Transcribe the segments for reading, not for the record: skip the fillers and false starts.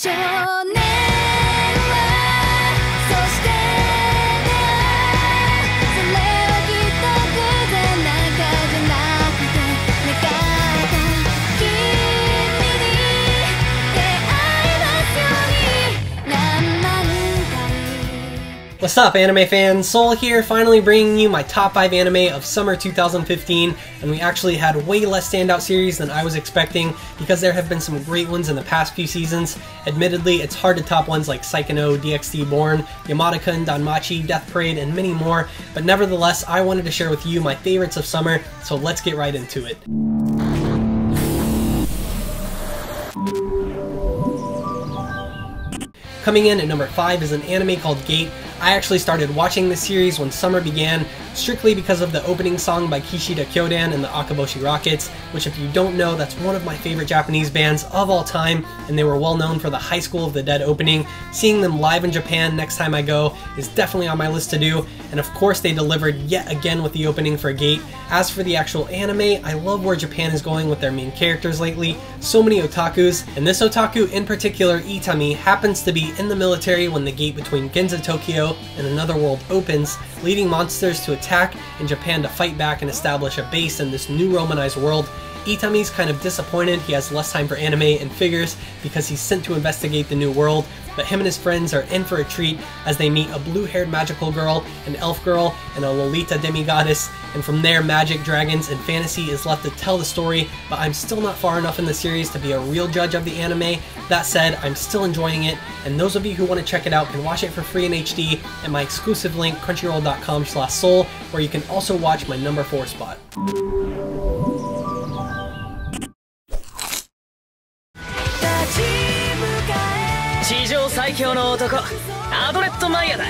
少年はそして出会うそれはきっと偶然なんかじゃなくて願った君に出会えますように何万回 What's up, anime fans? Soul here, finally bringing you my top 5 anime of summer 2015, and we actually had way less standout series than I was expecting because there have been some great ones in the past few seasons. Admittedly, it's hard to top ones like Akeno, DxD Born, Yamada-kun, Danmachi, Death Parade, and many more, but nevertheless, I wanted to share with you my favorites of summer, so let's get right into it. Coming in at number 5 is an anime called Gate. I actually started watching this series when summer began, strictly because of the opening song by Kishida Kyodan and the Akaboshi Rockets, which if you don't know, that's one of my favorite Japanese bands of all time, and they were well known for the High School of the Dead opening. Seeing them live in Japan next time I go is definitely on my list to do, and of course they delivered yet again with the opening for Gate. As for the actual anime, I love where Japan is going with their main characters lately. So many otakus, and this otaku in particular, Itami, happens to be in the military when the gate between Ginza Tokyo and another world opens, leading monsters to attack and Japan to fight back and establish a base in this new Romanized world. Itami's kind of disappointed he has less time for anime and figures because he's sent to investigate the new world, but him and his friends are in for a treat as they meet a blue-haired magical girl, an elf girl, and a Lolita demigoddess, and from there magic, dragons, and fantasy is left to tell the story, but I'm still not far enough in the series to be a real judge of the anime. That said, I'm still enjoying it, and those of you who want to check it out can watch it for free in HD at my exclusive link crunchyroll.com/soul, where you can also watch my number 4 spot. 史上最強の男アドレッド・マイヤだ。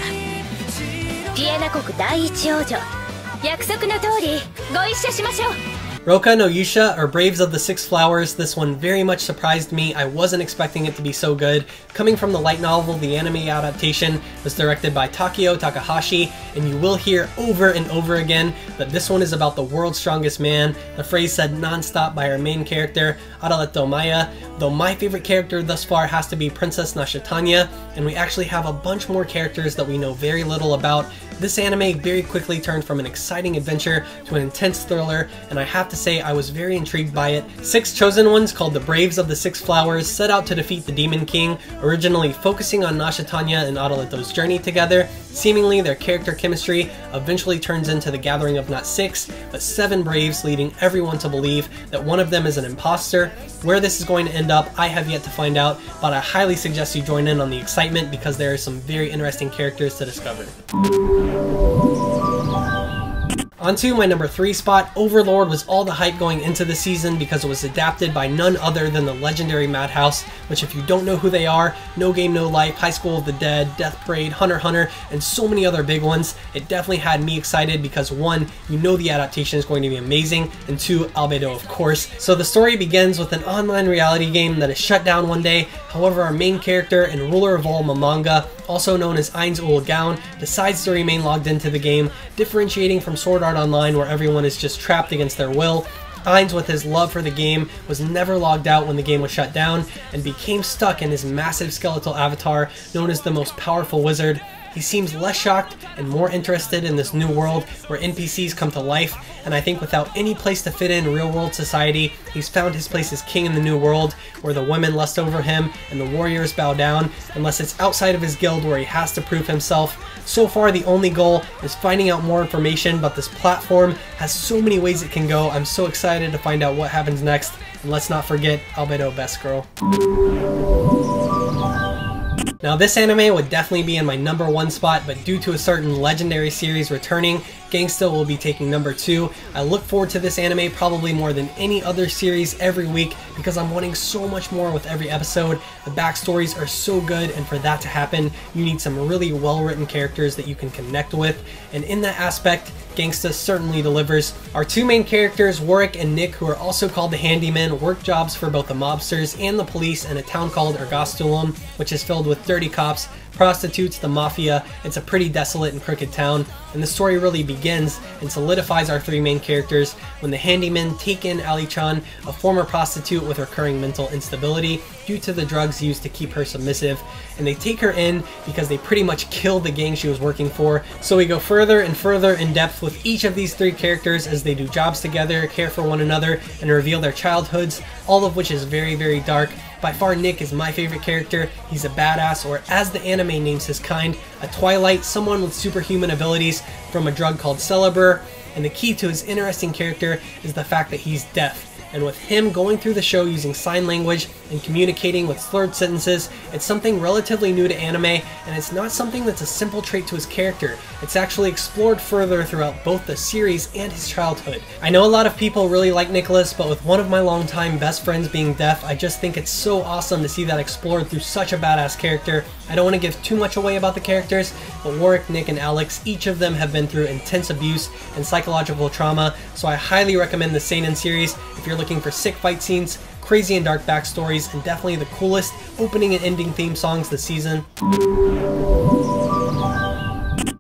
ピエナ国第一王女、約束の通りご一緒しましょう。 Rokka no Yūsha, or Braves of the Six Flowers. This one very much surprised me. I wasn't expecting it to be so good. Coming from the light novel, the anime adaptation was directed by Takeo Takahashi, and you will hear over and over again that this one is about the world's strongest man. The phrase said non-stop by our main character, Albedo Maya, though my favorite character thus far has to be Princess Nachetanya, and we actually have a bunch more characters that we know very little about. This anime very quickly turned from an exciting adventure to an intense thriller, and I have to say I was very intrigued by it. 6 chosen ones called the Braves of the Six Flowers set out to defeat the Demon King, originally focusing on Nachetanya and Adeleto's journey together. Seemingly their character chemistry eventually turns into the gathering of not 6, but 7 Braves, leading everyone to believe that one of them is an imposter. Where this is going to end up, I have yet to find out, but I highly suggest you join in on the excitement because there are some very interesting characters to discover. Onto my number 3 spot, OverLord was all the hype going into the season because it was adapted by none other than the legendary Madhouse, which if you don't know who they are, No Game No Life, High School of the Dead, Death Parade, Hunter x Hunter, and so many other big ones. It definitely had me excited because 1, you know the adaptation is going to be amazing, and 2, Albedo of course. So the story begins with an online reality game that is shut down one day. However, our main character and ruler of all Mamanga, also known as Ainz Ul Gaon, decides to remain logged into the game, differentiating from Sword Art Online where everyone is just trapped against their will. Ainz, with his love for the game, was never logged out when the game was shut down and became stuck in his massive skeletal avatar known as the most powerful wizard. He seems less shocked and more interested in this new world where NPCs come to life, and I think without any place to fit in real-world society, he's found his place as king in the new world, where the women lust over him and the warriors bow down, unless it's outside of his guild where he has to prove himself. So far, the only goal is finding out more information, but this platform has so many ways it can go. I'm so excited to find out what happens next, and let's not forget Albedo Best Girl. Now this anime would definitely be in my number 1 spot, but due to a certain legendary series returning, Gangsta will be taking number 2. I look forward to this anime probably more than any other series every week because I'm wanting so much more with every episode. The backstories are so good, and for that to happen, you need some really well-written characters that you can connect with, and in that aspect, Gangsta certainly delivers. Our 2 main characters, Warwick and Nick, who are also called the Handymen, work jobs for both the mobsters and the police in a town called Ergastulum, which is filled with dirty cops prostitutes, the mafia. It's a pretty desolate and crooked town, and the story really begins and solidifies our three main characters when the handymen take in Ali-chan, a former prostitute with recurring mental instability due to the drugs used to keep her submissive, and they take her in because they pretty much killed the gang she was working for. So we go further and further in depth with each of these three characters as they do jobs together, care for one another, and reveal their childhoods, all of which is very, very dark. By far, Nick is my favorite character. He's a badass, or as the anime names his kind, a Twilight, someone with superhuman abilities from a drug called Celeber, and the key to his interesting character is the fact that he's deaf. And with him going through the show using sign language and communicating with slurred sentences, it's something relatively new to anime, and it's not something that's a simple trait to his character. It's actually explored further throughout both the series and his childhood. I know a lot of people really like Nicholas, but with one of my longtime best friends being deaf, I just think it's so awesome to see that explored through such a badass character. I don't want to give too much away about the characters, but Warwick, Nick, and Alex, each of them have been through intense abuse and psychological trauma, so I highly recommend the Seinen series if you're looking for sick fight scenes, crazy and dark backstories, and definitely the coolest opening and ending theme songs this season.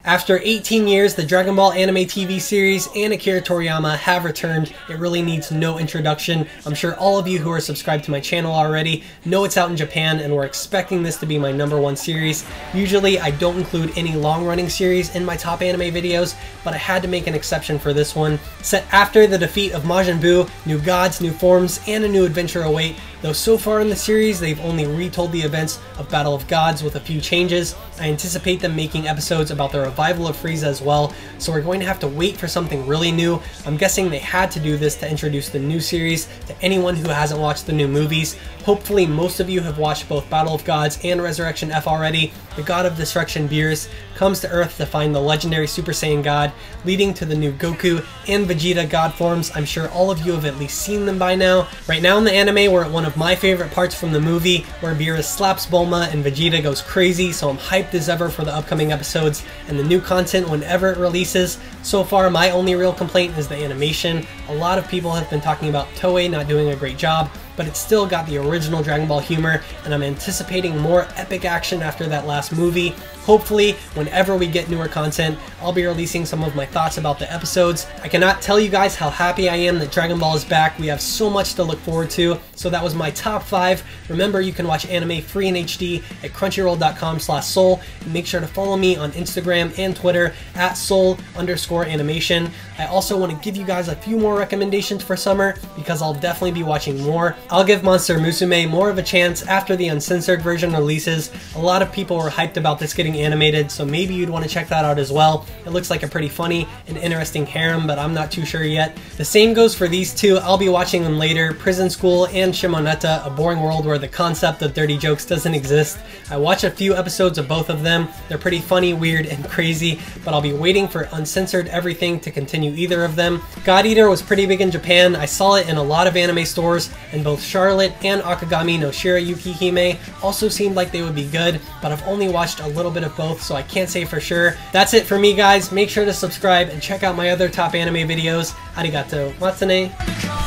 After 18 years, the Dragon Ball anime TV series and Akira Toriyama have returned. It really needs no introduction. I'm sure all of you who are subscribed to my channel already know it's out in Japan, and we're expecting this to be my #1 series. Usually I don't include any long-running series in my top anime videos, but I had to make an exception for this one. Set after the defeat of Majin Buu, new gods, new forms, and a new adventure await. Though so far in the series, they've only retold the events of Battle of Gods with a few changes. I anticipate them making episodes about the revival of Frieza as well, so we're going to have to wait for something really new. I'm guessing they had to do this to introduce the new series to anyone who hasn't watched the new movies. Hopefully most of you have watched both Battle of Gods and Resurrection F already. The God of Destruction, Beerus, comes to Earth to find the legendary Super Saiyan God, leading to the new Goku and Vegeta God forms. I'm sure all of you have at least seen them by now. Right now in the anime, we're at one of my favorite parts from the movie, where Beerus slaps Bulma and Vegeta goes crazy, so I'm hyped as ever for the upcoming episodes and the new content whenever it releases. So far, my only real complaint is the animation. A lot of people have been talking about Toei not doing a great job, but it's still got the original Dragon Ball humor, and I'm anticipating more epic action after that last movie. Hopefully, whenever we get newer content, I'll be releasing some of my thoughts about the episodes. I cannot tell you guys how happy I am that Dragon Ball is back. We have so much to look forward to. So that was my top 5. Remember, you can watch anime free in HD at crunchyroll.com/soul, and make sure to follow me on Instagram and Twitter at soul_animation. I also want to give you guys a few more recommendations for summer, because I'll definitely be watching more. I'll give Monster Musume more of a chance after the uncensored version releases. A lot of people were hyped about this getting animated, so maybe you'd want to check that out as well. It looks like a pretty funny and interesting harem, but I'm not too sure yet. The same goes for these two. I'll be watching them later, Prison School and Shimoneta, a boring world where the concept of dirty jokes doesn't exist. I watched a few episodes of both of them. They're pretty funny, weird, and crazy, but I'll be waiting for uncensored everything to continue either of them. God Eater was pretty big in Japan. I saw it in a lot of anime stores, and both Charlotte and Akagami no Shirayukihime also seemed like they would be good, but I've only watched a little bit of both, so I can't say for sure. That's it for me, guys. Make sure to subscribe and check out my other top anime videos. Arigato. Matsune.